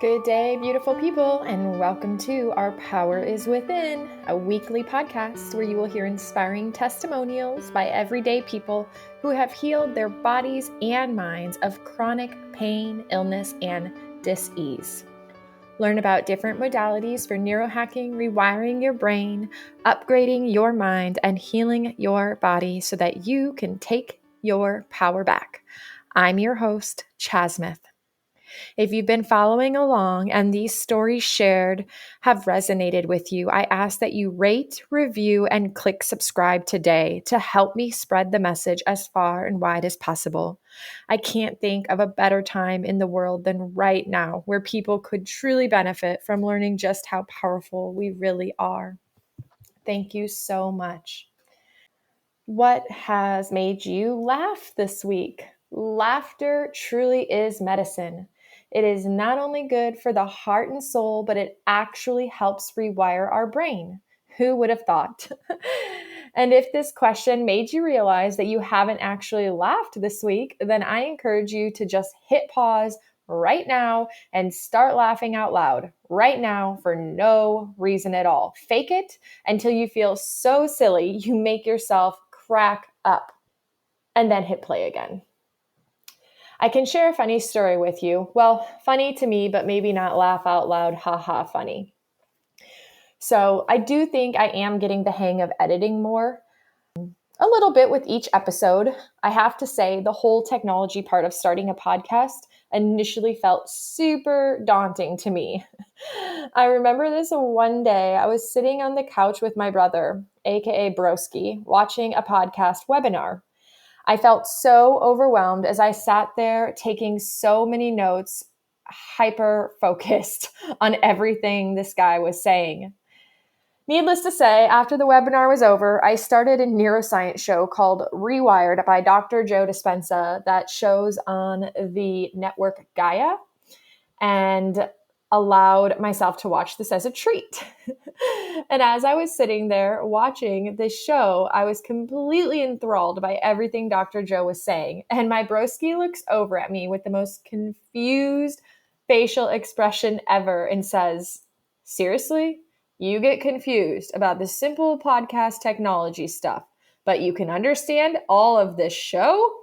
Good day, beautiful people, and welcome to Our Power is Within, a weekly podcast where you will hear inspiring testimonials by everyday people who have healed their bodies and minds of chronic pain, illness, and dis-ease. Learn about different modalities for neurohacking, rewiring your brain, upgrading your mind, and healing your body so that you can take your power back. I'm your host, Chasmith. If you've been following along and these stories shared have resonated with you, I ask that you rate, review, and click subscribe today to help me spread the message as far and wide as possible. I can't think of a better time in the world than right now where people could truly benefit from learning just how powerful we really are. Thank you so much. What has made you laugh this week? Laughter truly is medicine. It is not only good for the heart and soul, but it actually helps rewire our brain. Who would have thought? And if this question made you realize that you haven't actually laughed this week, then I encourage you to just hit pause right now and start laughing out loud right now for no reason at all. Fake it until you feel so silly you make yourself crack up, and then hit play again. I can share a funny story with you. Well, funny to me, but maybe not laugh out loud, haha, funny. So I do think I am getting the hang of editing more, a little bit with each episode. I have to say the whole technology part of starting a podcast initially felt super daunting to me. I remember this one day I was sitting on the couch with my brother, aka Broski, watching a podcast webinar. I felt so overwhelmed as I sat there taking so many notes, hyper focused on everything this guy was saying. Needless to say, after the webinar was over, I started a neuroscience show called Rewired by Dr. Joe Dispenza that shows on the network Gaia, and allowed myself to watch this as a treat. And as I was sitting there watching this show, I was completely enthralled by everything Dr. Joe was saying. And my broski looks over at me with the most confused facial expression ever and says, "Seriously? You get confused about the simple podcast technology stuff, but you can understand all of this show?"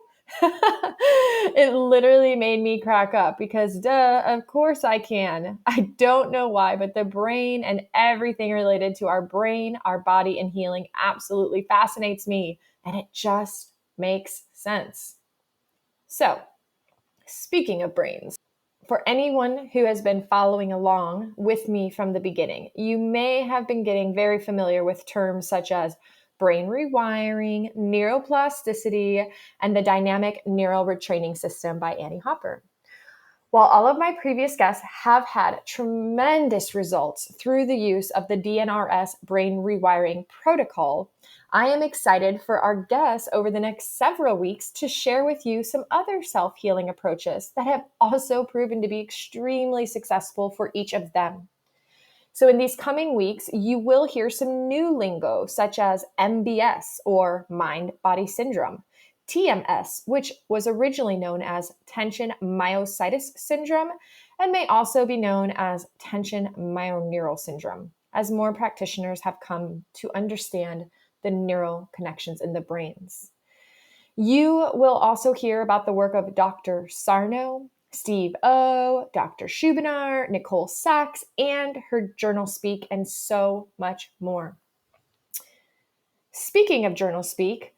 It literally made me crack up because, duh, of course I can. I don't know why, but the brain and everything related to our brain, our body, and healing absolutely fascinates me, and it just makes sense. So, speaking of brains, for anyone who has been following along with me from the beginning, you may have been getting very familiar with terms such as brain rewiring, neuroplasticity, and the dynamic neural retraining system by Annie Hopper. While all of my previous guests have had tremendous results through the use of the DNRS brain rewiring protocol, I am excited for our guests over the next several weeks to share with you some other self-healing approaches that have also proven to be extremely successful for each of them. So in these coming weeks, you will hear some new lingo such as MBS or mind-body syndrome, TMS, which was originally known as tension myositis syndrome and may also be known as tension myoneural syndrome, as more practitioners have come to understand the neural connections in the brains. You will also hear about the work of Dr. Sarno, Steve O, Dr. Shubanar, Nicole Sachs, and her journal speak, and so much more. Speaking of journal speak,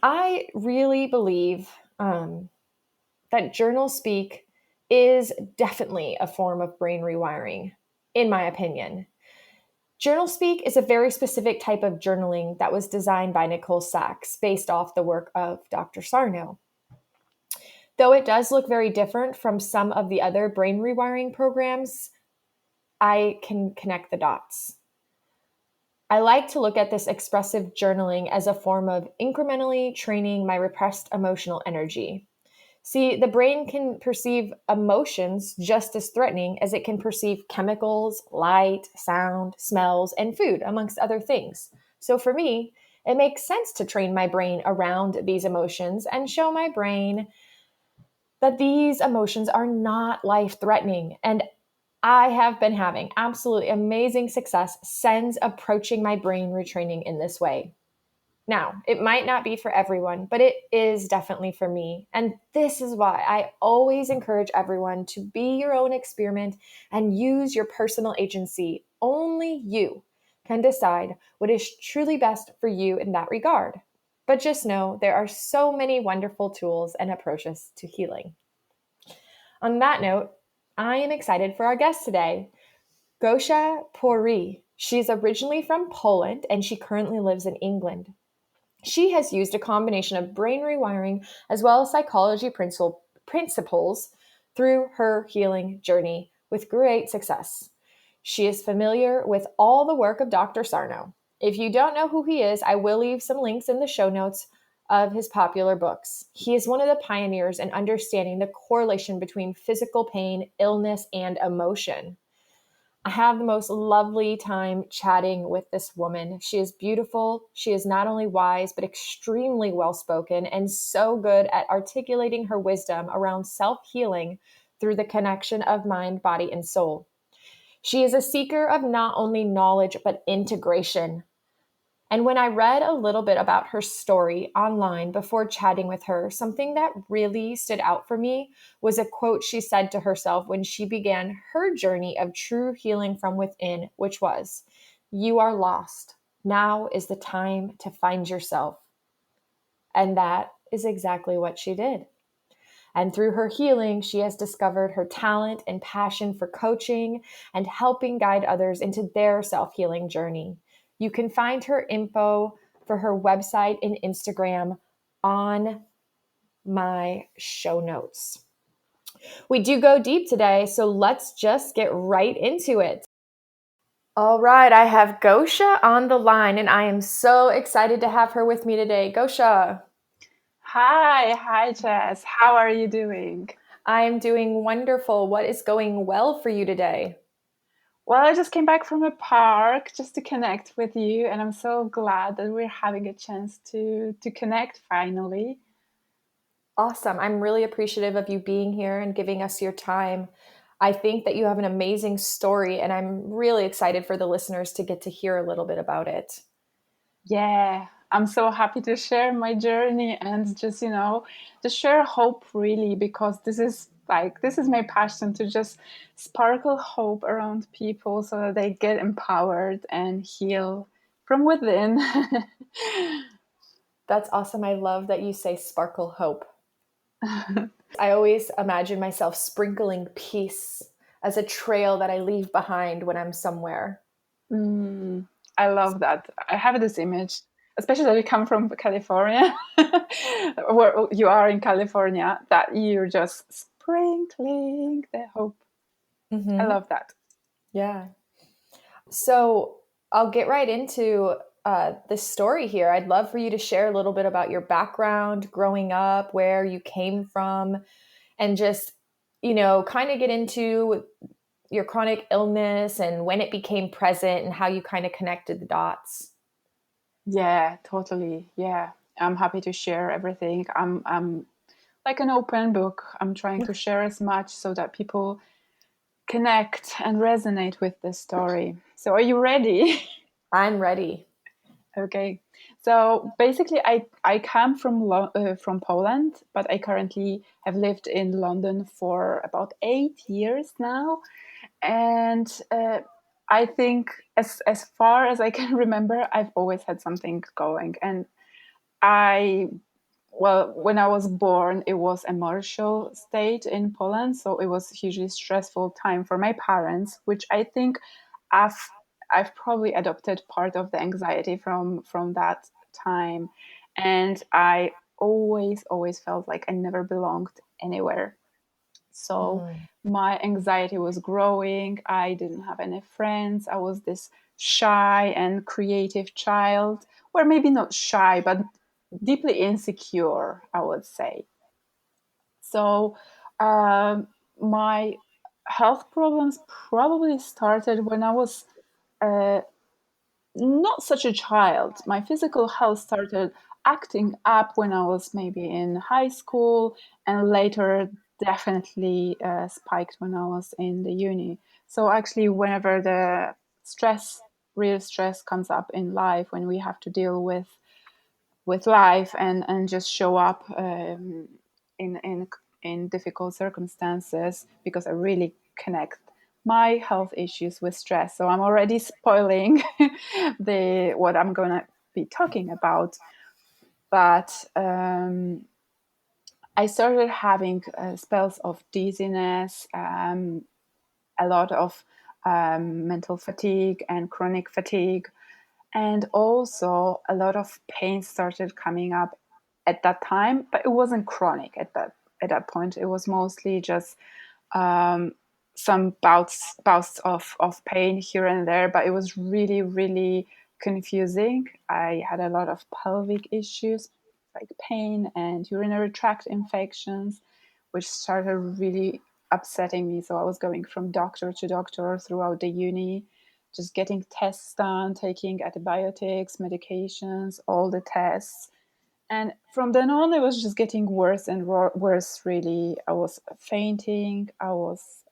I really believe that journal speak is definitely a form of brain rewiring, in my opinion. Journal speak is a very specific type of journaling that was designed by Nicole Sachs based off the work of Dr. Sarno. Though it does look very different from some of the other brain rewiring programs, I can connect the dots. I like to look at this expressive journaling as a form of incrementally training my repressed emotional energy. See, the brain can perceive emotions just as threatening as it can perceive chemicals, light, sound, smells, and food, amongst other things. So for me, it makes sense to train my brain around these emotions and show my brain that these emotions are not life-threatening. And I have been having absolutely amazing success since approaching my brain retraining in this way. Now, it might not be for everyone, but it is definitely for me. And this is why I always encourage everyone to be your own experiment and use your personal agency. Only you can decide what is truly best for you in that regard. But just know there are so many wonderful tools and approaches to healing. On that note, I am excited for our guest today, Gosia Poraj. She's originally from Poland and she currently lives in England. She has used a combination of brain rewiring as well as psychology principles through her healing journey with great success. She is familiar with all the work of Dr. Sarno. If you don't know who he is, I will leave some links in the show notes of his popular books. He is one of the pioneers in understanding the correlation between physical pain, illness, and emotion. I have the most lovely time chatting with this woman. She is beautiful. She is not only wise, but extremely well spoken and so good at articulating her wisdom around self healing through the connection of mind, body, and soul. She is a seeker of not only knowledge, but integration. And when I read a little bit about her story online before chatting with her, something that really stood out for me was a quote she said to herself when she began her journey of true healing from within, which was, "You are lost. Now is the time to find yourself." And that is exactly what she did. And through her healing, she has discovered her talent and passion for coaching and helping guide others into their self healing journey. You can find her info for her website and Instagram on my show notes. We do go deep today, so let's just get right into it. All right, I have Gosia on the line, and I am so excited to have her with me today. Gosia. Hi, Jess. How are you doing? I'm doing wonderful. What is going well for you today? Well, I just came back from a park just to connect with you, and I'm so glad that we're having a chance to connect finally. Awesome. I'm really appreciative of you being here and giving us your time. I think that you have an amazing story, and I'm really excited for the listeners to get to hear a little bit about it. Yeah, I'm so happy to share my journey and to share hope really because this is my passion to just sparkle hope around people so that they get empowered and heal from within. That's awesome. I love that you say sparkle hope. I always imagine myself sprinkling peace as a trail that I leave behind when I'm somewhere. I love that. I have this image, especially that you come from California, where you are in California, that you're just sprinkling the hope. I Mm-hmm. love that. Yeah. So I'll get right into this story here. I'd love for you to share a little bit about your background growing up, where you came from, and just, kind of get into your chronic illness and when it became present and how you kind of connected the dots. Yeah, totally. Yeah, I'm happy to share everything. I'm like an open book. I'm trying to share as much so that people connect and resonate with the story. So, are you ready? I'm ready. Okay, so basically, I come from Poland, but I currently have lived in London for about 8 years now, and I think as far as I can remember, I've always had something going, and I well, when I was born, it was a martial state in Poland, so it was a hugely stressful time for my parents, which I think I've I've probably adopted part of the anxiety from that time, and I always felt like I never belonged anywhere. So Mm, my anxiety was growing. I didn't have any friends. I was this shy and creative child, or maybe not shy, but deeply insecure, I would say. So my health problems probably started when I was uh, not such a child. My physical health started acting up when I was maybe in high school and later. definitely spiked when I was in the uni. So actually, whenever the real stress comes up in life, when we have to deal with life and just show up in in difficult circumstances, because I really connect my health issues with stress. So I'm already spoiling the what I'm gonna be talking about. But I started having spells of dizziness, a lot of mental fatigue and chronic fatigue, and also a lot of pain started coming up at that time. But it wasn't chronic at that point. It was mostly just um, some bouts of pain here and there. But it was really, really confusing. I had a lot of pelvic issues, like pain and urinary tract infections, which started really upsetting me. So I was going from doctor to doctor throughout the uni, just getting tests done, taking antibiotics, medications, all the tests. And from then on, it was just getting worse and worse, really. I was fainting. I was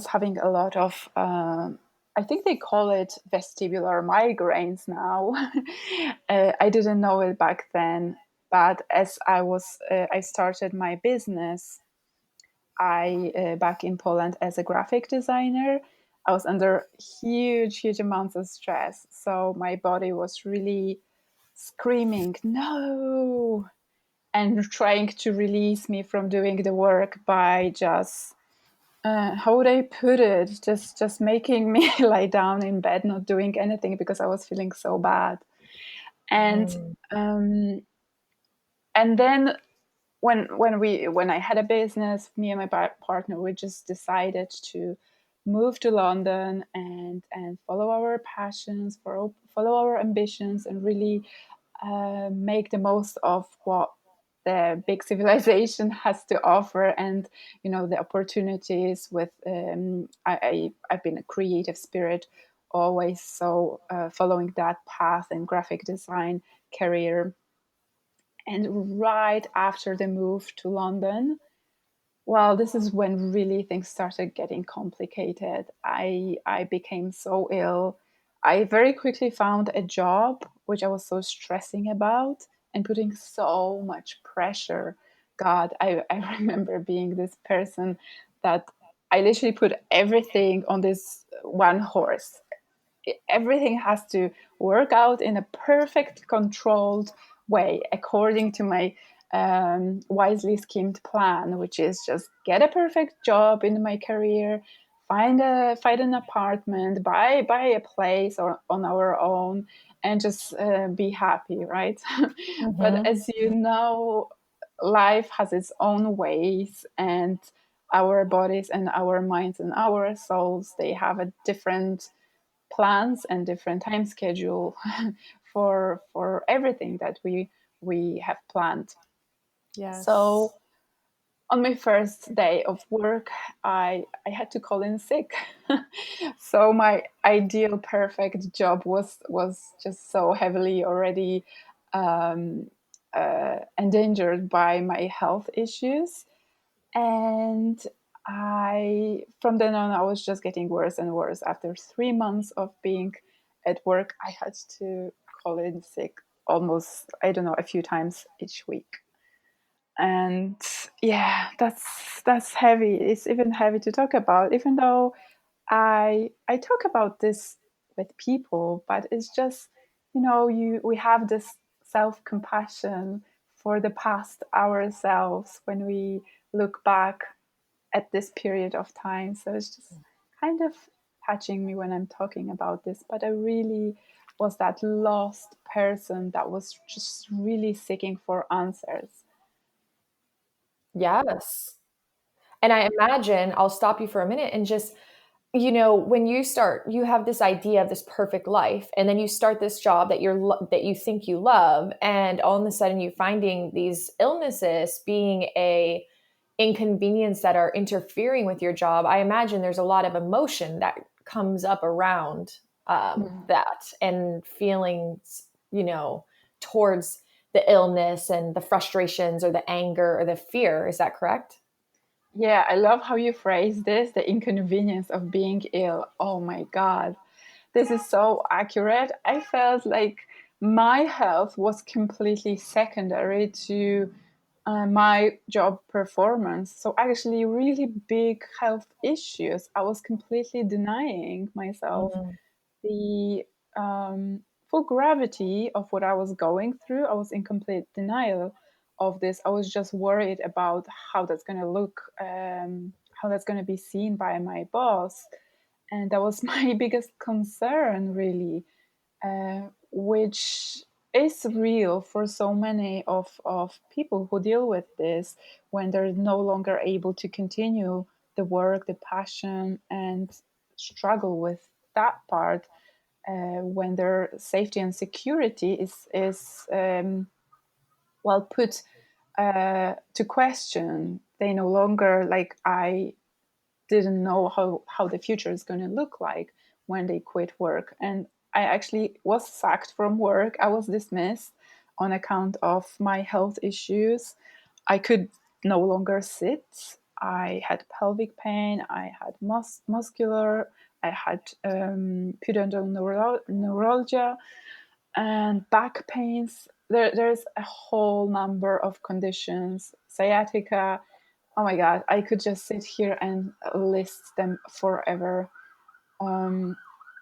having a lot of, I think they call it vestibular migraines now. I didn't know it back then. But as I started my business, back in Poland as a graphic designer, I was under huge amounts of stress. So my body was really screaming, no, and trying to release me from doing the work by just, how would I put it? Just making me lie down in bed, not doing anything because I was feeling so bad. And Mm. and then when I had a business, me and my partner, we just decided to move to London and follow our passions, follow our ambitions, and really make the most of what the big civilization has to offer, and the opportunities with. I've been a creative spirit always, so following that path in graphic design career. And right after the move to London, well, this is when really things started getting complicated. I became so ill. I very quickly found a job which I was so stressing about and putting so much pressure. God, I remember being this person that I literally put everything on this one horse. Everything has to work out in a perfect controlled way according to my wisely schemed plan, which is just get a perfect job in my career, find an apartment, buy a place or on our own, and just be happy, right? But Mm-hmm. as you know, life has its own ways, and our bodies and our minds and our souls, they have a different plans and different time schedule for everything that we have planned. Yes. So on my first day of work, I had to call in sick. So my ideal perfect job was just so heavily already endangered by my health issues. And I from then on, I was just getting worse and worse. After 3 months of being at work, I had to call in sick almost, I don't know, a few times each week. And yeah, that's heavy. It's even heavy to talk about, even though I talk about this with people. But it's just, you we have this self compassion for the past ourselves when we look back at this period of time. So it's just kind of touching me when I'm talking about this. But I really was that lost person that was just really seeking for answers. Yes. And I imagine, I'll stop you for a minute and just, when you have this idea of this perfect life, and then you start this job that you think you love, and all of a sudden you finding these illnesses being a inconvenience that are interfering with your job. I imagine there's a lot of emotion that comes up around Mm. that, and feelings, towards the illness and the frustrations or the anger or the fear. Is that correct? Yeah, I love how you phrase this, the inconvenience of being ill. Oh my God. This is so accurate. I felt like my health was completely secondary to my job performance. So, actually, really big health issues. I was completely denying myself Mm, the full gravity of what I was going through. I was in complete denial of this. I was just worried about how that's going to look, how that's going to be seen by my boss. And that was my biggest concern, really, which is real for so many of people who deal with this when they're no longer able to continue the work, the passion, and struggle with that part, when their safety and security is well put to question. They no longer, like, I didn't know how the future is going to look like when they quit work. And I actually was sacked from work. I was dismissed on account of my health issues. I could no longer sit. I had pelvic pain. I had muscular. I had pudendal neuralgia and back pains. There's a whole number of conditions, sciatica. Oh my God, I could just sit here and list them forever. Um,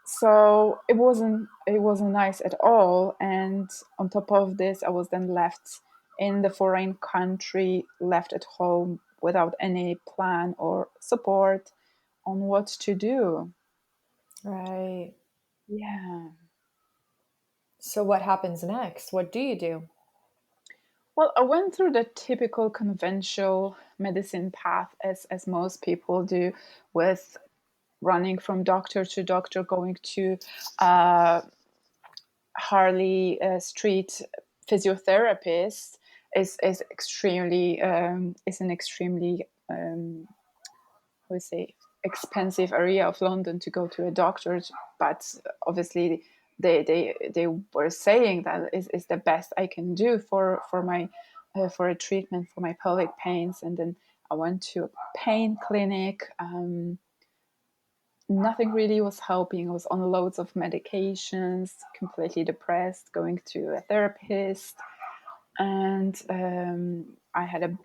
so it wasn't nice at all. And on top of this, I was then left in the foreign country, left at home without any plan or support on what to do. right. Yeah. So what happens next? What do you do? Well, I went through the typical conventional medicine path as most people do, with running from doctor to doctor, going to uh, Harley Street physiotherapist is extremely is an extremely how we say expensive area of London to go to a doctor, but obviously they were saying that is the best I can do for my for a treatment for my pelvic pains. And then I went to a pain clinic. Nothing really was helping. I was on loads of medications, completely depressed, going to a therapist, and I had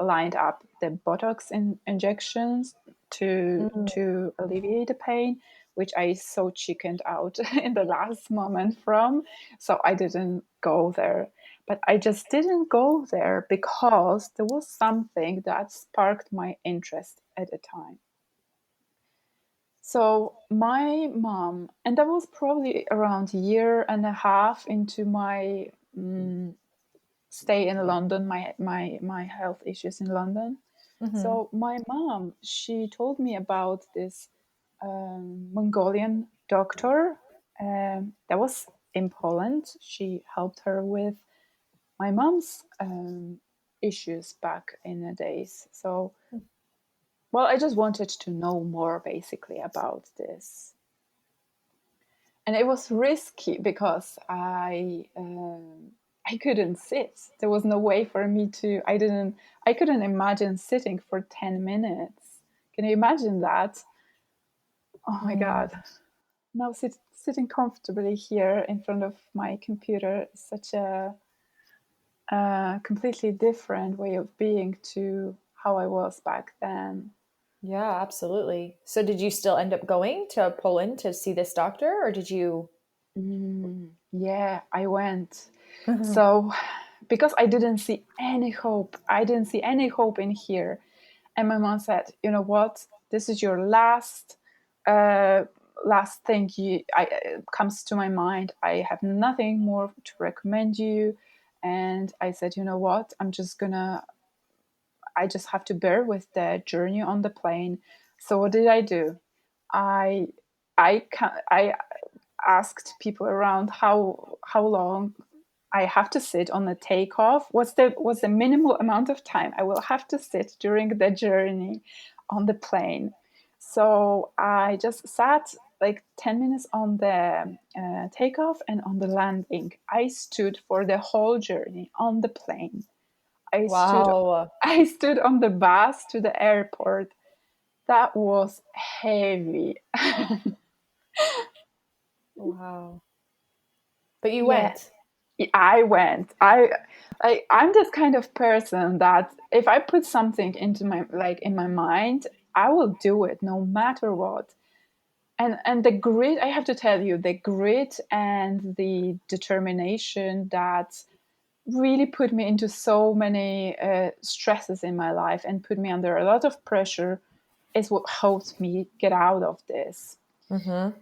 lined up the Botox injections Mm, to alleviate the pain, which I so chickened out in the last moment from. So I didn't go there. But I just didn't go there because there was something that sparked my interest at the time. So my mom, and that was probably around a year and a half into my stay in London, my health issues in London. mm-hmm. So my mom, she told me about this Mongolian doctor that was in Poland. She helped her with my mom's issues back in the days. So, well, I just wanted to know more basically about this. And it was risky because I couldn't sit. There was no way for me to. I couldn't imagine sitting for 10 minutes. Can you imagine that? Oh my Mm. God! Now sitting comfortably here in front of my computer is such a completely different way of being to how I was back then. Yeah, absolutely. So did you still end up going to Poland to see this doctor or did you? Yeah, I went. So, because I didn't see any hope, I didn't see any hope in here. And my mom said, "You know what? This is your uh, last thing comes to my mind. I have nothing more to recommend you." And I said, "You know what? I just have to bear with the journey on the plane." So what did I do? I I asked people around how long I have to sit on the takeoff. What's the minimal amount of time I will have to sit during the journey on the plane? So I just sat like 10 minutes on the takeoff and on the landing. I stood for the whole journey on the plane. I stood Wow. I stood on the bus to the airport. That was heavy. Wow. But you Yeah, went. I went. I'm this kind of person that if I put something into my like in my mind, I will do it no matter what. And the grit, I have to tell you, the grit and the determination that really put me into so many stresses in my life and put me under a lot of pressure is what helped me get out of this. Mm-hmm.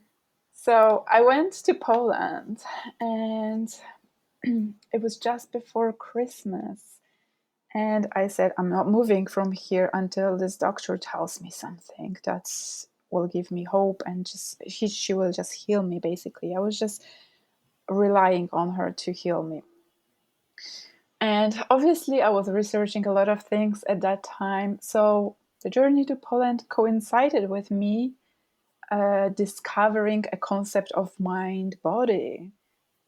So I went to Poland, and it was just before Christmas. And I said, I'm not moving from here until this doctor tells me something that will give me hope, and just she will just heal me, basically. I was just relying on her to heal me. And obviously, I was researching a lot of things at that time. So the journey to Poland coincided with me discovering a concept of mind body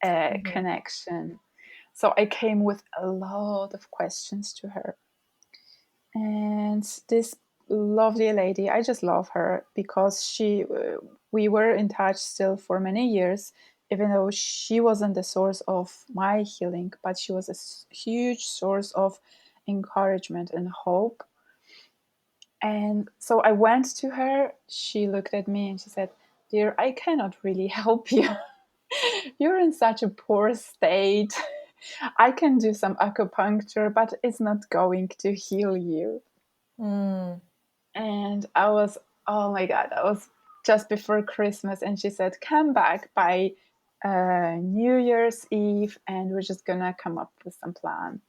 Mm-hmm. connection. So I came with a lot of questions to her. And this lovely lady, I just love her because we were in touch still for many years, even though she wasn't the source of my healing, but she was a huge source of encouragement and hope. And so I went to her. She looked at me and she said, "Dear, I cannot really help you. You're in such a poor state. I can do some acupuncture, but it's not going to heal you." Mm. And I was, oh my God, that was just before Christmas. And she said, "Come back by New Year's Eve and we're just gonna come up with some plan."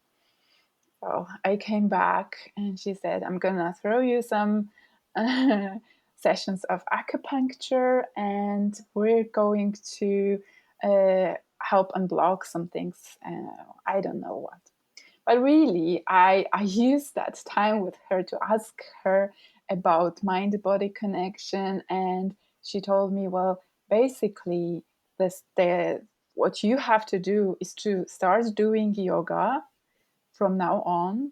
So I came back and she said, "I'm gonna throw you some sessions of acupuncture and we're going to help unblock some things. I don't know what." But really, I used that time with her to ask her about mind body connection. And she told me, well, basically, what you have to do is to start doing yoga from now on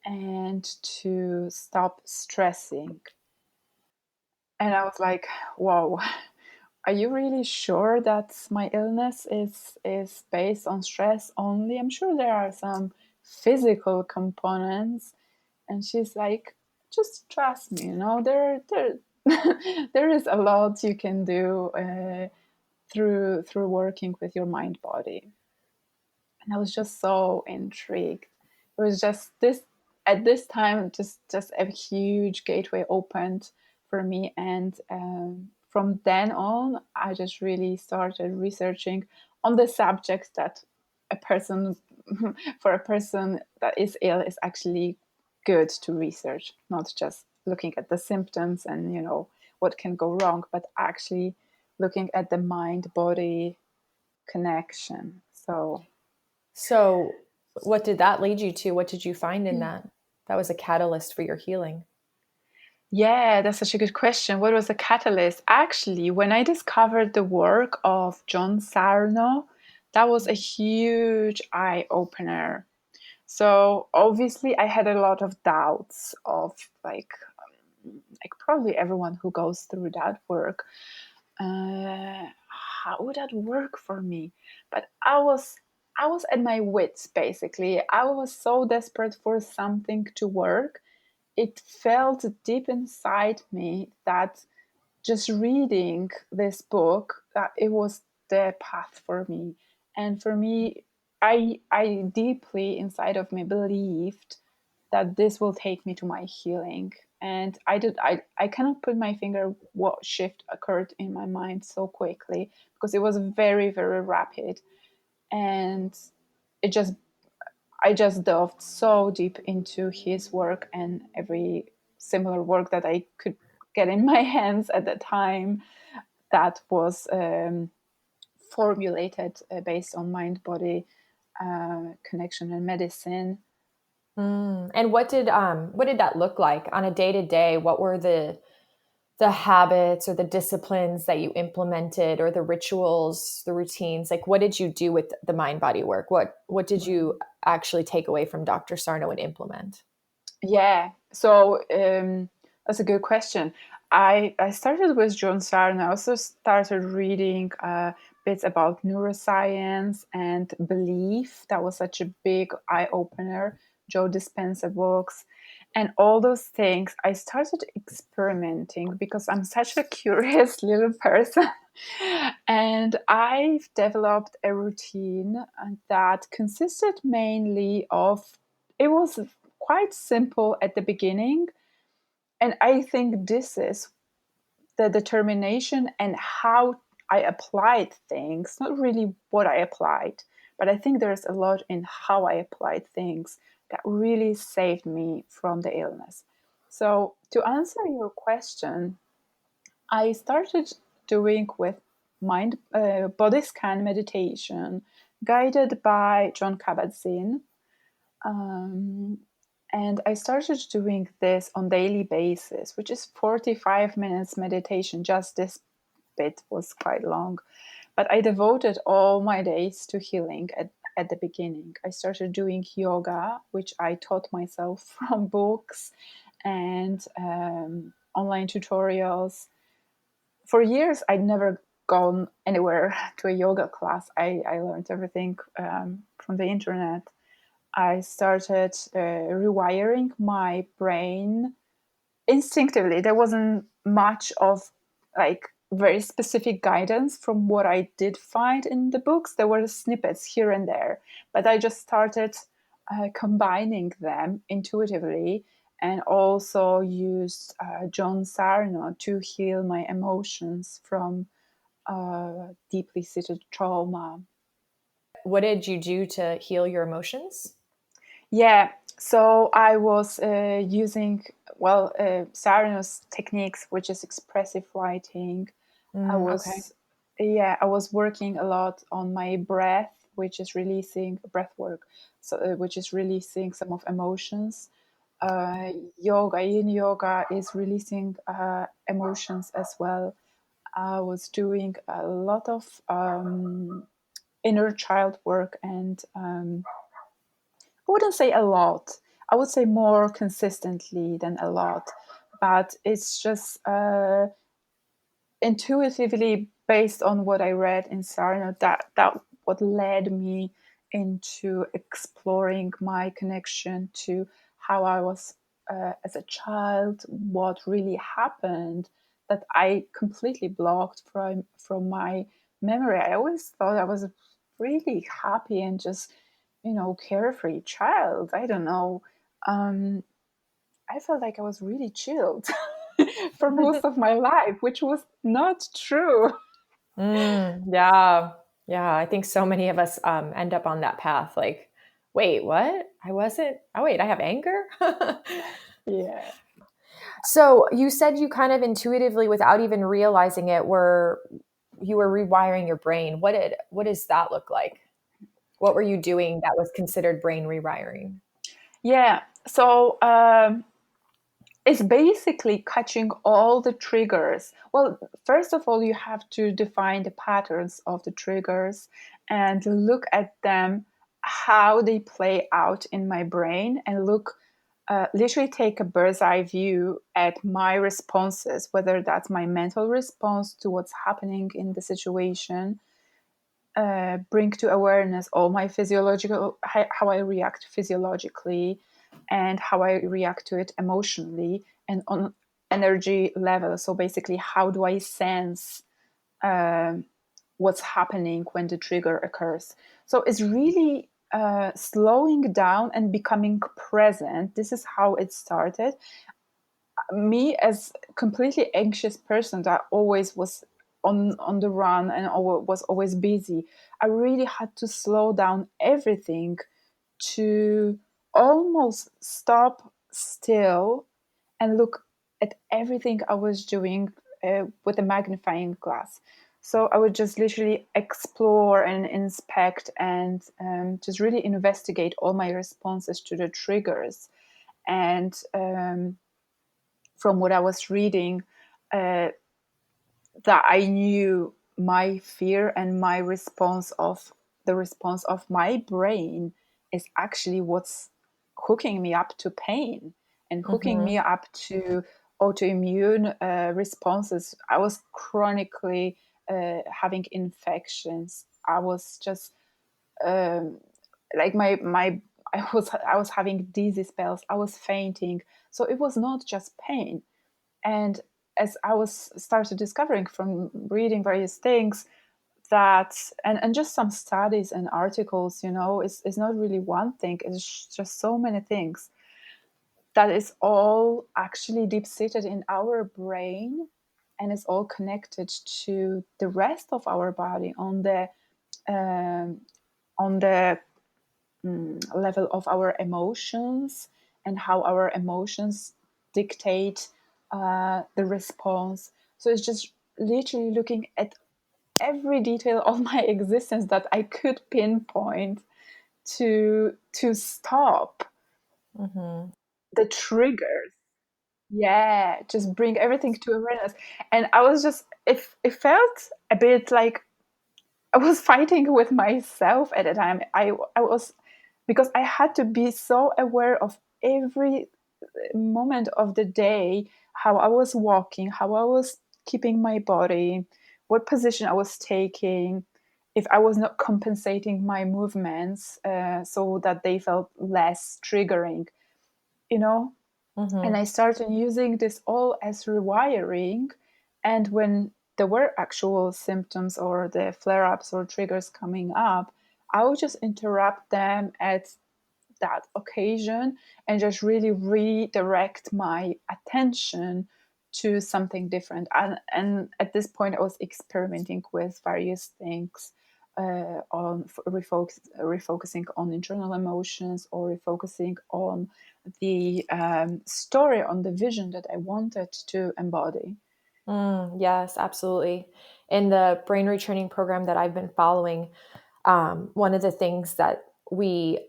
and to stop stressing. And I was like, whoa, are you really sure that my illness is based on stress only? I'm sure there are some physical components. And she's like, just trust me, there there is a lot you can do through working with your mind body. And I was just so intrigued. It was just this at this time, just a huge gateway opened for me. And from then on, I just really started researching on the subject that a person for a person that is ill is actually good to research, not just looking at the symptoms and what can go wrong, but actually looking at the mind body connection. So, what did that lead you to? What did you find in Mm. that? That was a catalyst for your healing. Yeah, that's such a good question. What was the catalyst? Actually, when I discovered the work of John Sarno, that was a huge eye opener. So obviously, I had a lot of doubts of like probably everyone who goes through that work. How would that work for me? But I was at my wits, basically. I was so desperate for something to work. It felt deep inside me that just reading this book, that it was the path for me. And for me, I deeply inside of me believed that this will take me to my healing. And I cannot put my finger what shift occurred in my mind so quickly, because it was very, very rapid. And it just I just delved so deep into his work and every similar work that I could get in my hands at the time that was formulated based on mind body connection and medicine. And what did that look like on a day to day? What were the the habits or the disciplines that you implemented, or the rituals, the routines? Like, what did you do with the mind body work? What did you actually take away from Dr. Sarno and implement? Yeah, so that's a good question. I started with John Sarno. I also started reading bits about neuroscience and belief. That was such a big eye opener. Joe Dispenza books and all those things. I started experimenting because I'm such a curious little person. And I've developed a routine that consisted mainly of, it was quite simple at the beginning. And I think this is the determination and how I applied things, not really what I applied, but I think there's a lot in how I applied things that really saved me from the illness. So, to answer your question, I started doing with mind body scan meditation guided by John Kabat-Zinn. Um, and I started doing this on daily basis, which is 45 minutes meditation. Just this bit was quite long, but I devoted all my days to healing at the beginning. I started doing yoga, which I taught myself from books and online tutorials. For years, I'd never gone anywhere to a yoga class. I learned everything from the internet. I started rewiring my brain instinctively. There wasn't much of like very specific guidance from what I did find in the books. There were snippets here and there, but I just started combining them intuitively, and also used John Sarno to heal my emotions from deeply seated trauma. What did you do to heal your emotions? Yeah, so I was using, well, Sarno's techniques, which is expressive writing. I Okay. was, yeah, I was working a lot on my breath, which is releasing breath work, so which is releasing some of emotions. Yoga, yin yoga is releasing emotions as well. I was doing a lot of inner child work, and I wouldn't say a lot. I would say more consistently than a lot, but it's just intuitively based on what I read in Sarno, that what led me into exploring my connection to how I was as a child, what really happened that I completely blocked from my memory. I always thought I was a really happy and just, carefree child. I don't know. Um, I felt like I was really chilled for most of my life, which was not true. Yeah. Yeah. I think so many of us end up on that path. Like, wait, what? I wasn't. Oh, wait, I have anger. Yeah. So you said you kind of intuitively, without even realizing it, you were rewiring your brain. What does that look like? What were you doing that was considered brain rewiring? Yeah. So it's basically catching all the triggers. Well, first of all, you have to define the patterns of the triggers and look at them, how they play out in my brain, and literally take a bird's eye view at my responses, whether that's my mental response to what's happening in the situation, bring to awareness all my physiological, how I react physiologically, and how I react to it emotionally and on energy level. So basically, how do I sense what's happening when the trigger occurs? So it's really slowing down and becoming present. This is how it started. Me, as completely anxious person that always was on the run and was always busy, I really had to slow down everything to almost stop still and look at everything I was doing with a magnifying glass. So I would just literally explore and inspect and just really investigate all my responses to the triggers. And from what I was reading, uh, that I knew my fear and my response of the response of my brain is actually what's hooking me up to pain and hooking me up to autoimmune responses. I was chronically having infections. I was just like my I was having dizzy spells. I was fainting. So it was not just pain. And as I was started discovering from reading various things that and just some studies and articles, it's not really one thing, it's just so many things that is all actually deep seated in our brain, and it's all connected to the rest of our body um, on the level of our emotions, and how our emotions dictate the response. So it's just literally looking at every detail of my existence that I could pinpoint to stop the triggers. Yeah, just bring everything to awareness. And I was just it felt a bit like I was fighting with myself at the time. I was, because I had to be so aware of every moment of the day, how I was walking, how I was keeping my body, what position I was taking, if I was not compensating my movements so that they felt less triggering, you know? And I started using this all as rewiring. And when there were actual symptoms or the flare ups or triggers coming up, I would just interrupt them at that occasion and just really redirect my attention to something different. And at this point, I was experimenting with various things on refocusing on internal emotions, or refocusing on the story, on the vision that I wanted to embody. Yes, absolutely. In the brain retraining program that I've been following, one of the things that we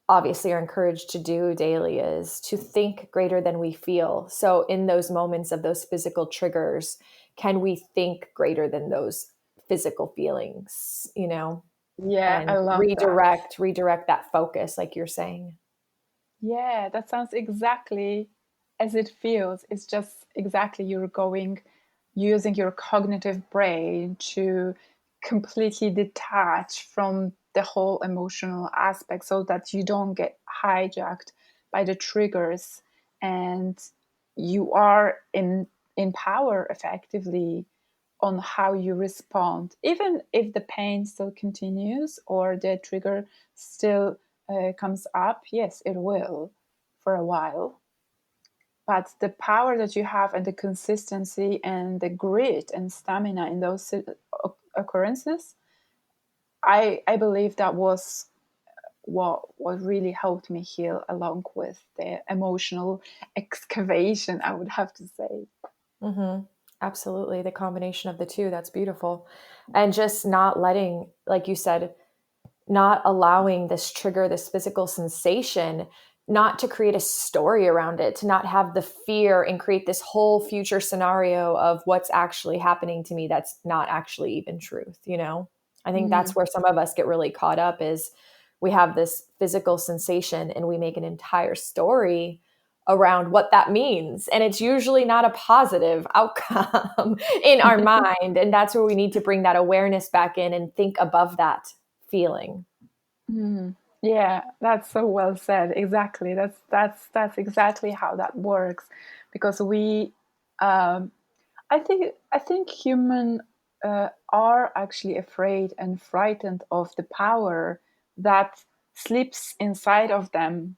obviously are encouraged to do daily is to think greater than we feel. So, in those moments of those physical triggers, can we think greater than those physical feelings, Yeah, I and love that. redirect that focus, like you're saying? Yeah, that sounds exactly as it feels. It's just exactly you're going using your cognitive brain to completely detach from the whole emotional aspect, so that you don't get hijacked by the triggers, and you are in power effectively on how you respond, even if the pain still continues or the trigger still comes up. Yes, it will for a while. But the power that you have, and the consistency and the grit and stamina in those occurrences, I believe that was what really helped me heal, along with the emotional excavation, I would have to say. Mm-hmm. Absolutely. The combination of the two, that's beautiful. And just not letting, like you said, not allowing this trigger, this physical sensation, not to create a story around it, to not have the fear and create this whole future scenario of what's actually happening to me that's not actually even truth. I think that's Mm. where some of us get really caught up, is we have this physical sensation and we make an entire story around what that means, and it's usually not a positive outcome in our mind, and that's where we need to bring that awareness back in and think above that feeling. Mm. Yeah, that's so well said. Exactly. That's exactly how that works, because um, I think human are actually afraid and frightened of the power that sleeps inside of them.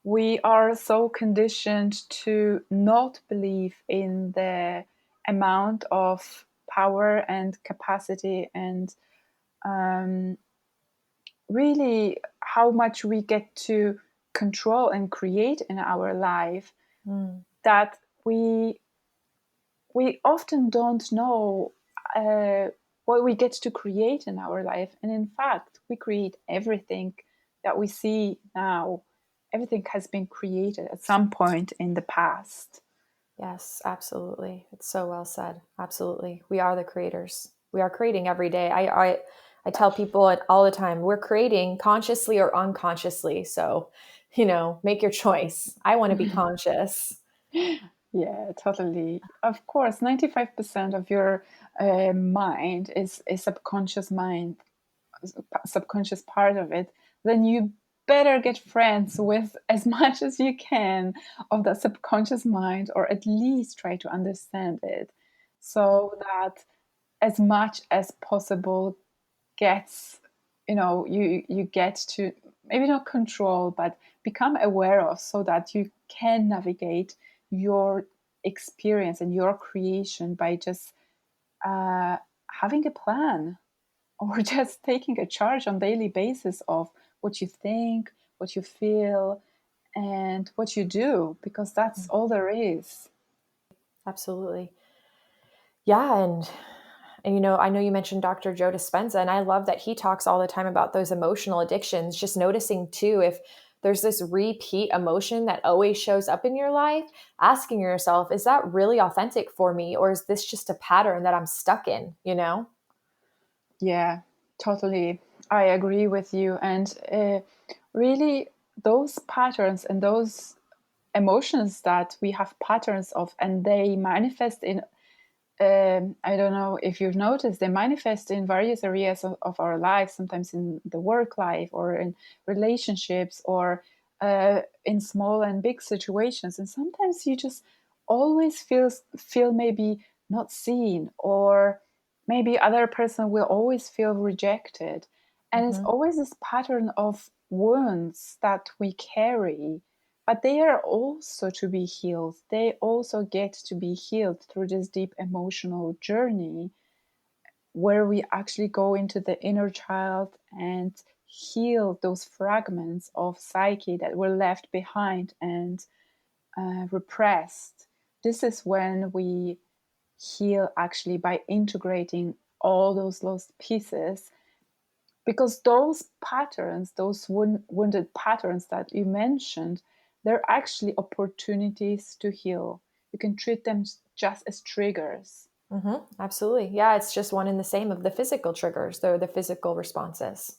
We are so conditioned to not believe in the amount of power and capacity, and um, really how much we get to control and create in our life, Mm. that we often don't know uh, what we get to create in our life. And in fact, we create everything that we see now. Everything has been created at some point in the past. Yes, absolutely. It's so well said. Absolutely. We are the creators. We are creating every day. I tell people it all the time, we're creating consciously or unconsciously. So, make your choice. I want to be conscious. Yeah, totally. Of course, 95% of your mind is a subconscious mind, subconscious part of it. Then you better get friends with as much as you can of that subconscious mind, or at least try to understand it, so that as much as possible gets, you get to maybe not control, but become aware of, so that you can navigate your experience and your creation by just having a plan, or just taking a charge on daily basis of what you think, what you feel, and what you do, because that's all there is. Absolutely. Yeah. And I know you mentioned Dr. Joe Dispenza, and I love that he talks all the time about those emotional addictions, just noticing too, if there's this repeat emotion that always shows up in your life, asking yourself, is that really authentic for me? Or is this just a pattern that I'm stuck in? Yeah, totally. I agree with you. And really, those patterns and those emotions that we have patterns of, and they manifest in, I don't know if you've noticed, they manifest in various areas of our lives, sometimes in the work life, or in relationships, or in small and big situations. And sometimes you just always feel maybe not seen, or maybe other person will always feel rejected. And it's Mm-hmm. always this pattern of wounds that we carry, but they are also to be healed. They also get to be healed through this deep emotional journey, where we actually go into the inner child and heal those fragments of psyche that were left behind and repressed. This is when we heal, actually, by integrating all those lost pieces, because those patterns, those wounded patterns that you mentioned, they're actually opportunities to heal. You can treat them just as triggers. Mm-hmm. Absolutely. Yeah, it's just one and the same of the physical triggers. They're the physical responses.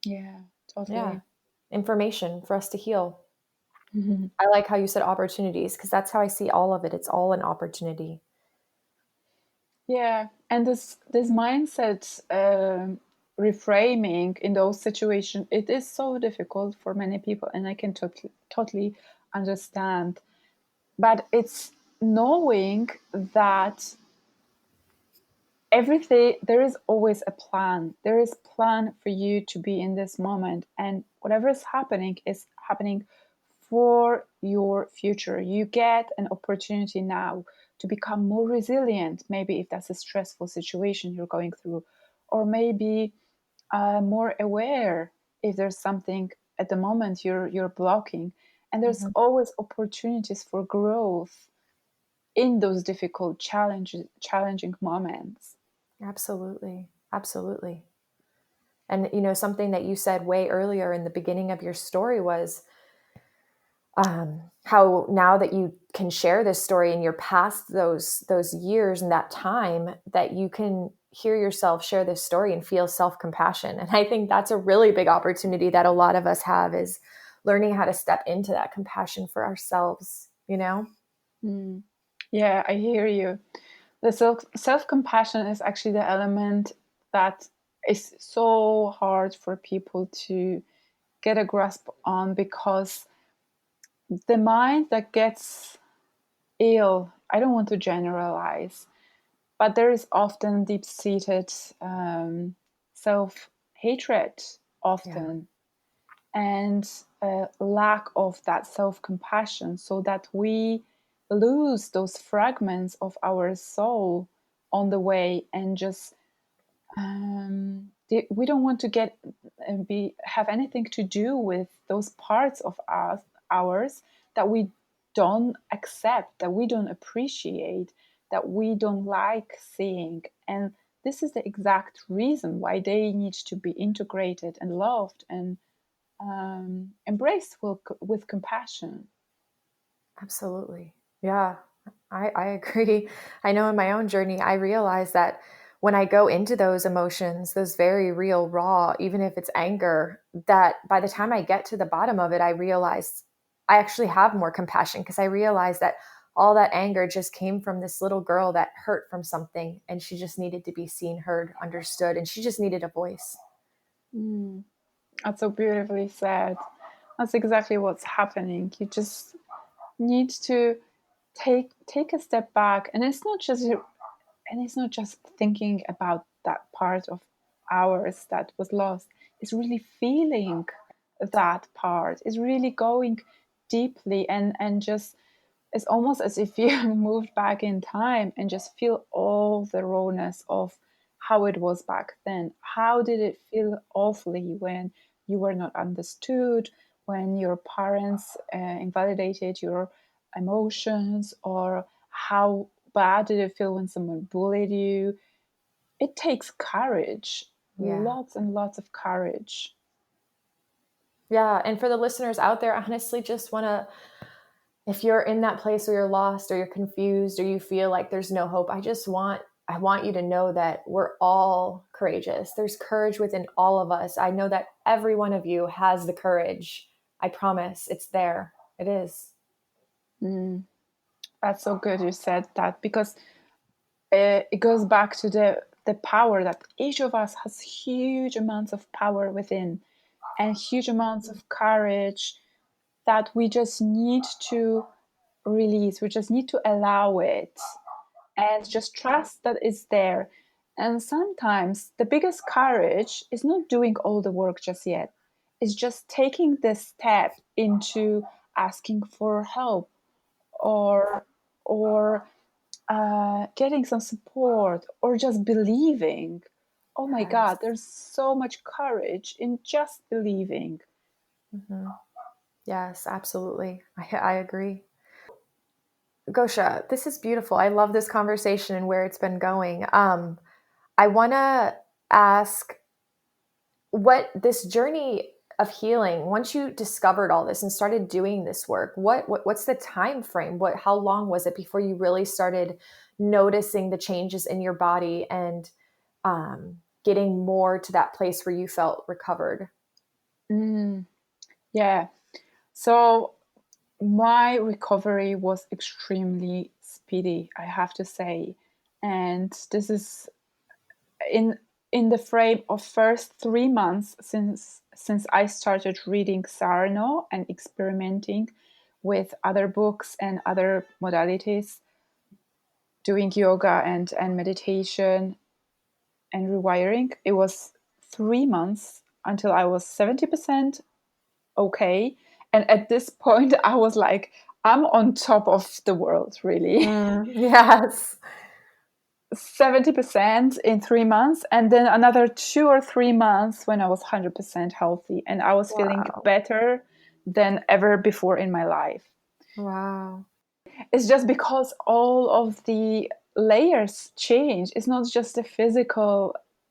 Yeah, Yeah. totally. Information for us to heal. Mhm. I like how you said opportunities, because that's how I see all of it. It's all an opportunity. Yeah, and this mindset reframing in those situations, it is so difficult for many people, and I can totally understand. But it's knowing that everything, there is always a plan. There is plan for you to be in this moment, and whatever is happening for your future. You get an opportunity now to become more resilient, maybe if that's a stressful situation you're going through, or maybe more aware if there's something at the moment you're blocking. And there's Mm-hmm. always opportunities for growth in those difficult challenging moments. Absolutely. Absolutely. And something that you said way earlier in the beginning of your story was how now that you can share this story and you're past those years and that time, that you can hear yourself share this story and feel self-compassion. And I think that's a really big opportunity that a lot of us have, is learning how to step into that compassion for ourselves. Mm. Yeah, I hear you. The self compassion is actually the element that is so hard for people to get a grasp on, because the mind that gets ill, I don't want to generalize, but there is often deep seated self hatred, Yeah. often, and lack of that self compassion, so that we lose those fragments of our soul on the way, and just we don't want to get be have anything to do with those parts of ours that we don't accept, that we don't appreciate, that we don't like seeing. And this is the exact reason why they need to be integrated and loved and embraced with compassion. Absolutely. Yeah. I agree. I know in my own journey, I realize that when I go into those emotions, those very real, raw, even if it's anger, that by the time I get to the bottom of it, I realize I actually have more compassion because I realize that all that anger just came from this little girl that hurt from something and she just needed to be seen, heard, understood, and she just needed a voice. Mm. That's so beautifully said. That's exactly what's happening. You just need to take a step back, and it's not just thinking about that part of ours that was lost. It's really feeling that part. It's really going deeply, and just it's almost as if you moved back in time and just feel all the rawness of how it was back then. How did it feel awfully when you were not understood, when your parents invalidated your emotions, or how bad did it feel when someone bullied you? It takes courage, Yeah. lots and lots of courage. Yeah. And for the listeners out there, honestly, just want to, if you're in that place where you're lost or you're confused or you feel like there's no hope, I want you to know that we're all courageous. There's courage within all of us. I know that every one of you has the courage. I promise it's there. It is. Mm, that's so good you said that, because it goes back to the power that each of us has, huge amounts of power within and huge amounts of courage that we just need to release. We just need to allow it and just trust that it's there. And sometimes the biggest courage is not doing all the work just yet. It's just taking the step into asking for help, or or getting some support, or just believing. Oh my Yes. God, there's so much courage in just believing. Mm-hmm. Yes, absolutely. I agree. Gosha, this is beautiful. I love this conversation and where it's been going. I want to ask what this journey of healing, once you discovered all this and started doing this work, what's the time frame? How long was it before you really started noticing the changes in your body and getting more to that place where you felt recovered? Mm, yeah. So my recovery was extremely speedy, I have to say. And this is in the frame of first 3 months since I started reading Sarno and experimenting with other books and other modalities, doing yoga and meditation and rewiring. It was 3 months until I was 70% okay. And at this point, I was like, I'm on top of the world, really. Yes. 70% in 3 months, and then another 2 or 3 months when I was 100% healthy and I was feeling Wow. better than ever before in my life. Wow. It's just because all of the layers change. It's not just the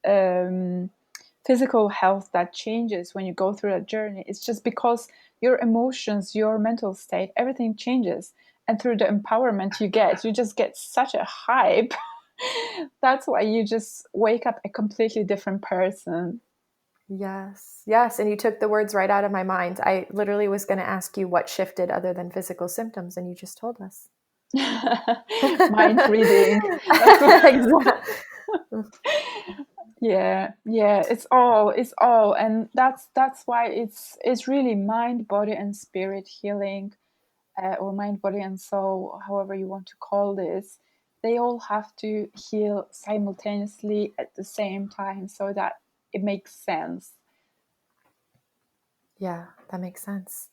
um, physical health that changes when you go through that journey. It's just because your emotions, your mental state, everything changes. And through the empowerment you just get such a hype. That's why you just wake up a completely different person. Yes. Yes. And you took the words right out of my mind. I literally was going to ask you what shifted other than physical symptoms, and you just told us. Mind reading. That's Exactly. yeah, yeah. It's all, and that's why it's really mind, body, and spirit healing, or mind, body, and soul, however you want to call this. They all have to heal simultaneously at the same time so that it makes sense. Yeah, that makes sense.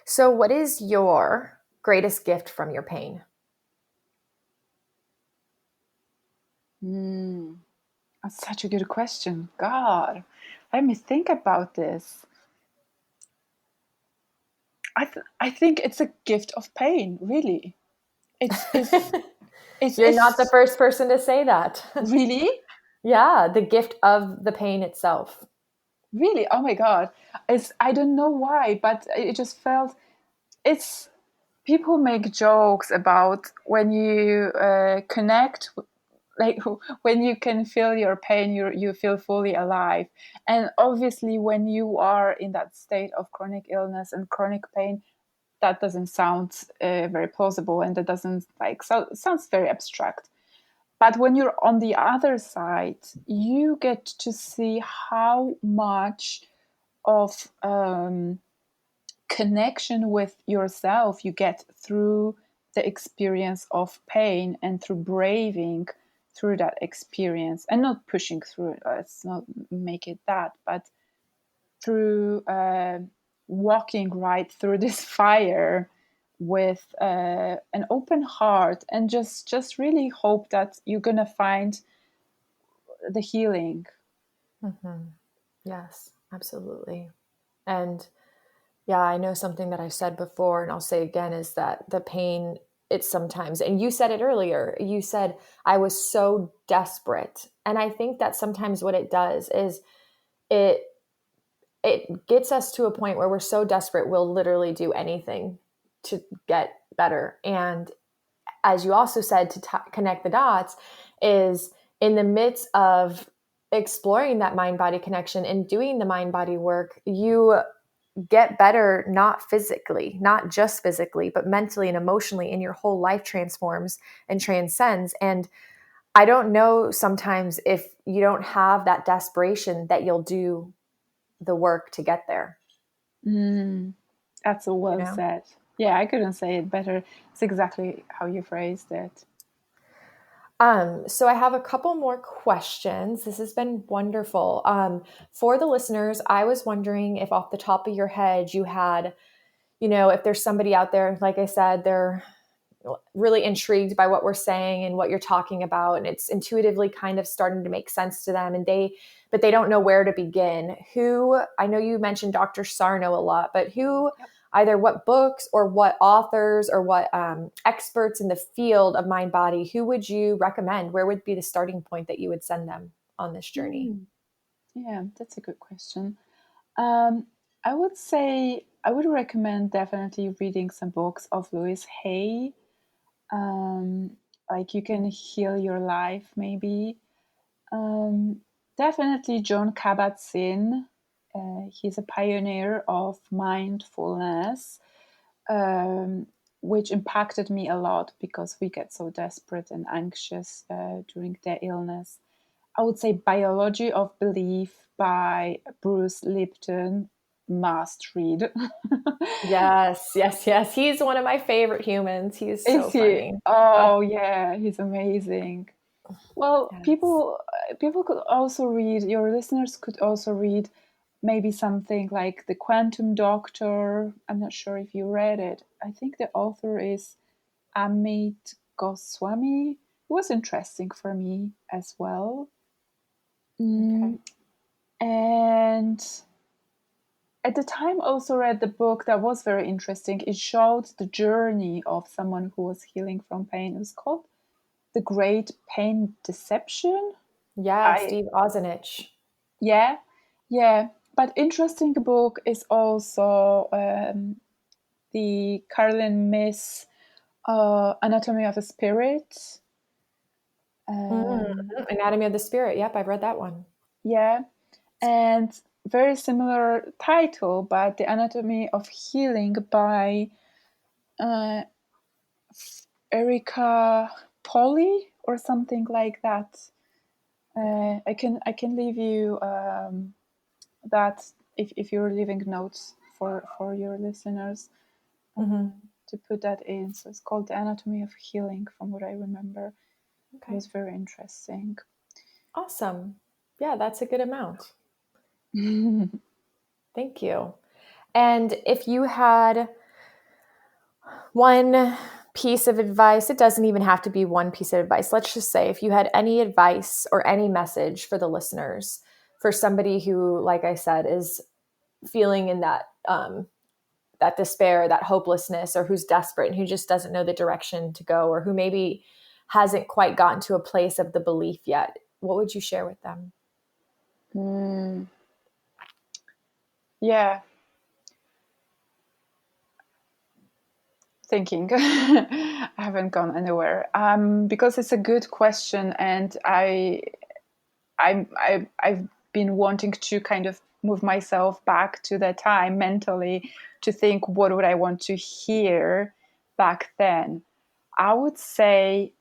So, what is your greatest gift from your pain? Mm, that's such a good question. God, let me think about this. I think it's a gift of pain, really. It's it's it's You're not the it's first person to say that. really, Yeah, the gift of the pain itself. really. Oh my God, it's I don't know why, but it just felt it's. people make jokes about when you connect, like when you can feel your pain, you feel fully alive. And obviously, when you are in that state of chronic illness and chronic pain, that doesn't sound very plausible, and that doesn't sounds very abstract. But when you're on the other side, you get to see how much of connection with yourself you get through the experience of pain and through braving through that experience and not pushing through it. Let's not make it that, but through walking right through this fire with an open heart, and just really hope that you're gonna find the healing. Mm-hmm. Yes, absolutely. And yeah, I know something that I've said before, and I'll say again, is that the pain, it's sometimes, and you said it earlier, you said, I was so desperate. And I think that sometimes what it does is it it gets us to a point where we're so desperate, we'll literally do anything to get better. And as you also said, to connect the dots, is in the midst of exploring that mind body connection and doing the mind body work, you get better, not physically, not just physically, but mentally and emotionally, and your whole life transforms and transcends. And I don't know sometimes if you don't have that desperation that you'll do the work to get there. That's so You well know? said. Yeah, I couldn't say it better. It's exactly how you phrased it. So I have a couple more questions. This has been wonderful. For the listeners, I was wondering if off the top of your head you had, if there's somebody out there, like I said, they're really intrigued by what we're saying and what you're talking about, and it's intuitively kind of starting to make sense to them, but they don't know where to begin. Who, I know you mentioned Dr. Sarno a lot, but who, Yep. either what books or what authors or what experts in the field of mind body, who would you recommend? Where would be the starting point that you would send them on this journey? Yeah, that's a good question. I would say I would recommend definitely reading some books of Louise Hay. Like You Can Heal Your Life, maybe. Definitely John Kabat-Zinn. He's a pioneer of mindfulness, which impacted me a lot because we get so desperate and anxious during the illness. I would say Biology of Belief by Bruce Lipton, must read. Yes, yes, yes. He's one of my favorite humans. He's Is so he? funny. Oh yeah, he's amazing. Well, Yes. people could also read. Your listeners could also read maybe something like The Quantum Doctor. I'm not sure if you read it. I think the author is Amit Goswami. It was interesting for me as well. Okay. And at the time, also read the book that was very interesting. It showed the journey of someone who was healing from pain. It was called The Great Pain Deception. Yeah, I Steve Ozenich. Yeah, yeah. But interesting book is also the Carolyn Miss Anatomy of a Spirit. Um, Anatomy of the Spirit. Yep, I've read that one. yeah, and very similar title, but The Anatomy of Healing by uh, Erica Polly or something like that. I can leave you that if you're leaving notes for your listeners. Hmm. To put that in. So it's called The Anatomy of Healing, from what I remember. It Okay. was very interesting. Awesome. Yeah, that's a good amount. Thank you. And if you had one piece of advice, it doesn't even have to be one piece of advice. Let's just say if you had any advice or any message for the listeners, for somebody who, like I said, is feeling in that despair, that hopelessness, or who's desperate and who just doesn't know the direction to go, or who maybe hasn't quite gotten to a place of the belief yet, what would you share with them? Mm, yeah. thinking. I haven't gone anywhere because it's a good question, and I've been wanting to kind of move myself back to that time mentally to think, what would I want to hear back then? I would say,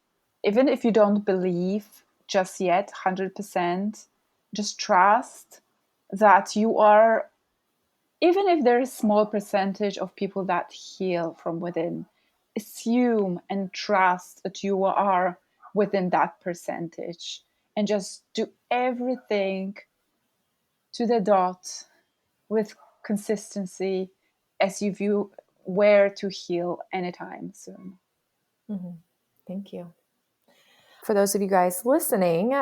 even if you don't believe just yet 100%, just trust that you are, even if there is a small percentage of people that heal from within, assume and trust that you are within that percentage, and just do everything to the dot with consistency as you view where to heal anytime soon. Mm-hmm. Thank you. For those of you guys listening,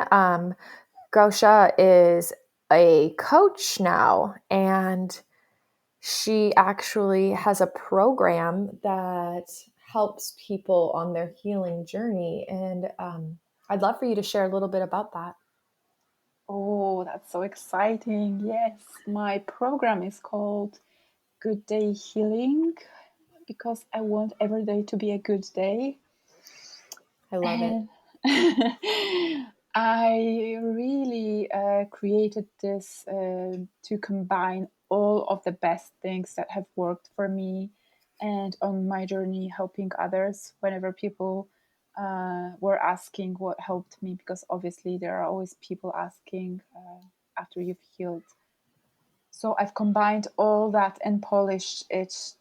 Gosia is a coach now, and she actually has a program that helps people on their healing journey. And I'd love for you to share a little bit about that. Oh, that's so exciting. Yes, my program is called Good Day Healing because I want every day to be a good day. I love it. I really created this to combine all of the best things that have worked for me and on my journey helping others whenever people were asking what helped me, because obviously there are always people asking after you've healed. So I've combined all that and polished it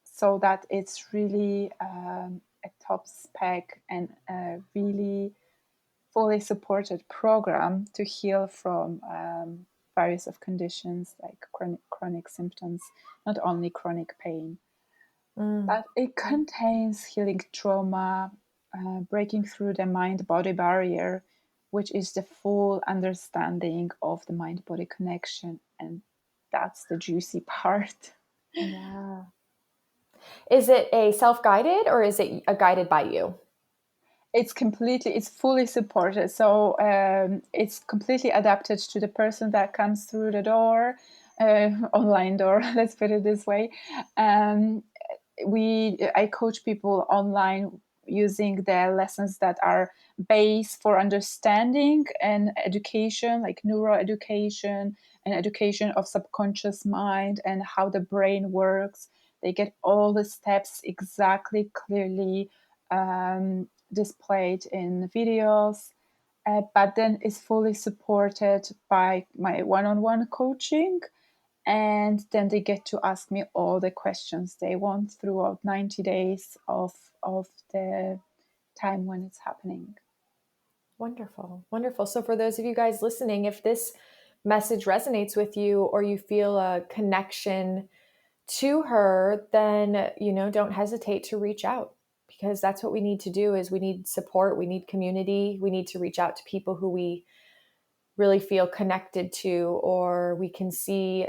so that it's really a top spec and a really fully supported program to heal from various of conditions like chronic symptoms, not only chronic pain. But it contains healing trauma, breaking through the mind-body barrier, which is the full understanding of the mind-body connection. And that's the juicy part. Yeah. Is it a self-guided or is it a guided by you? It's fully supported. So it's completely adapted to the person that comes through the door, online door, let's put it this way. I coach people online using the lessons that are base for understanding and education, like neuroeducation and education of subconscious mind and how the brain works. They get all the steps exactly clearly displayed in videos, but then is fully supported by my one-on-one coaching. And then they get to ask me all the questions they want throughout 90 days of the time when it's happening. Wonderful. Wonderful. So for those of you guys listening, if this message resonates with you or you feel a connection to her, then, don't hesitate to reach out, because that's what we need to do. Is we need support, we need community, we need to reach out to people who we really feel connected to, or we can see,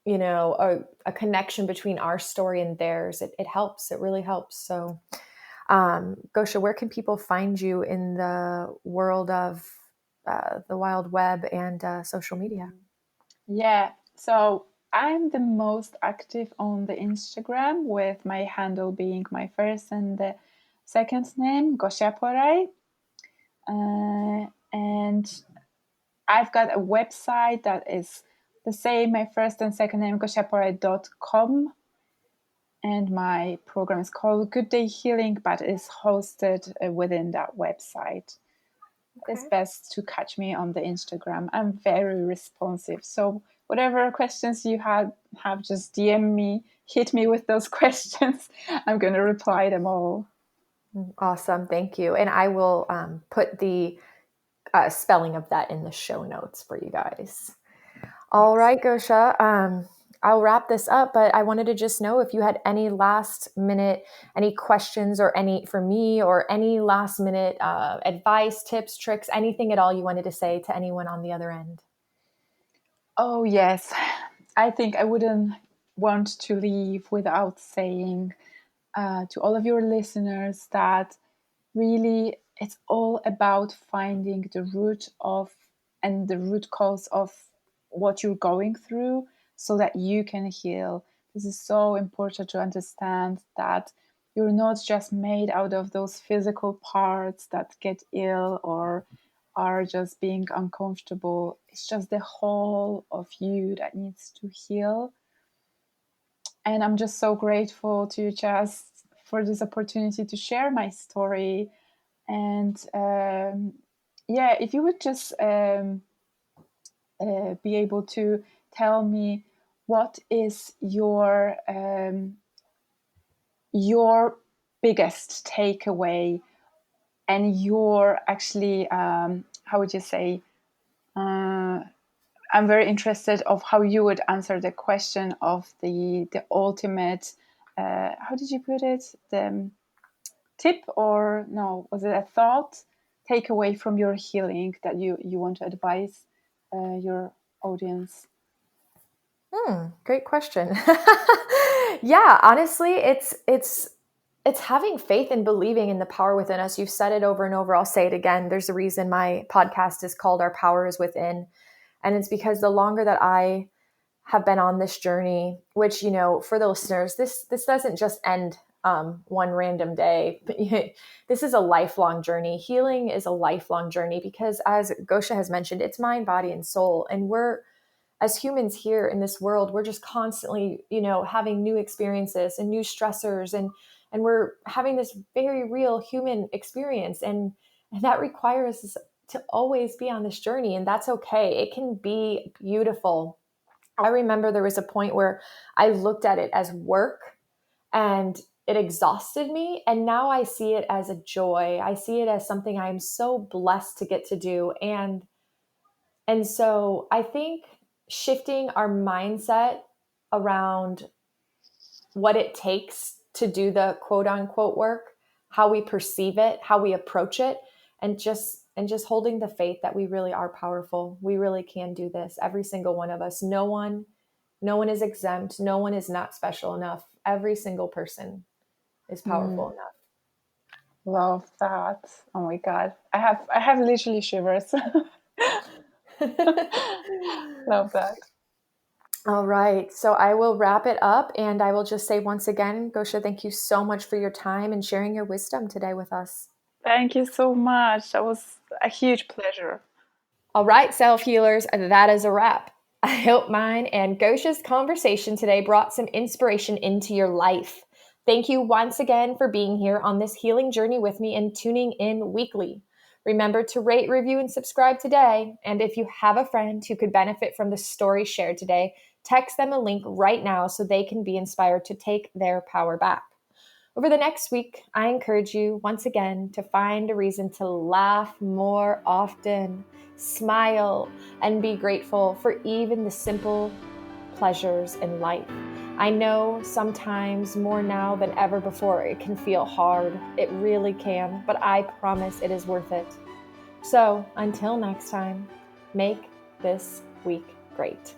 a connection between our story and theirs. It helps. It really helps. So, Gosia, where can people find you in the world of the wild web and social media? Yeah, so I'm the most active on the Instagram, with my handle being my first and the second name, Gosia Poraj. And I've got a website that is the same, my first and second name, gosiaporaj.com. And my program is called Good Day Healing, but is hosted within that website. Okay. It's best to catch me on the Instagram. I'm very responsive. So whatever questions you have, just DM me, hit me with those questions. I'm going to reply them all. Awesome. Thank you. And I will put the spelling of that in the show notes for you guys. All right, Gosia. I'll wrap this up, but I wanted to just know if you had any last minute, any questions or any for me, or any last minute advice, tips, tricks, anything at all you wanted to say to anyone on the other end. Oh, yes. I think I wouldn't want to leave without saying to all of your listeners that really it's all about finding the root of and the root cause of what you're going through so that you can heal. This is so important to understand, that you're not just made out of those physical parts that get ill or are just being uncomfortable. It's just the whole of you that needs to heal. And I'm just so grateful to you, Jess, for this opportunity to share my story. And if you would just be able to tell me what is your biggest takeaway and your actually how would you say I'm very interested of how you would answer the question of the ultimate how did you put it, the tip, or no, was it a thought takeaway from your healing that you want to advise your audience? Great question. Yeah, honestly, it's having faith and believing in the power within us. You've said it over and over. I'll say it again. There's a reason my podcast is called Our Power is Within. And it's because the longer that I have been on this journey, which, you know, for the listeners, this doesn't just end one random day. This is a lifelong journey. Healing is a lifelong journey because, as Gosia has mentioned, it's mind, body, and soul. And we're, as humans here in this world, we're just constantly, you know, having new experiences and new stressors, and we're having this very real human experience, and that requires us to always be on this journey, and that's okay. It can be beautiful. I remember there was a point where I looked at it as work and it exhausted me, and now I see it as a joy. I see it as something I'm so blessed to get to do, and so I think shifting our mindset around what it takes to do the quote unquote work, how we perceive it, how we approach it, and just holding the faith that we really are powerful. We really can do this. Every single one of us. No one is exempt. No one is not special enough. Every single person is powerful enough. Love that. Oh my God. I have literally shivers. Love that. All right. So I will wrap it up, and I will just say once again, Gosia, thank you so much for your time and sharing your wisdom today with us. Thank you so much. That was a huge pleasure. All right, self-healers, that is a wrap. I hope mine and Gosia's conversation today brought some inspiration into your life. Thank you once again for being here on this healing journey with me and tuning in weekly. Remember to rate, review, and subscribe today. And if you have a friend who could benefit from the story shared today, text them a link right now so they can be inspired to take their power back. Over the next week, I encourage you once again to find a reason to laugh more often, smile, and be grateful for even the simple pleasures in life. I know sometimes more now than ever before it can feel hard. It really can, but I promise it is worth it. So until next time, make this week great.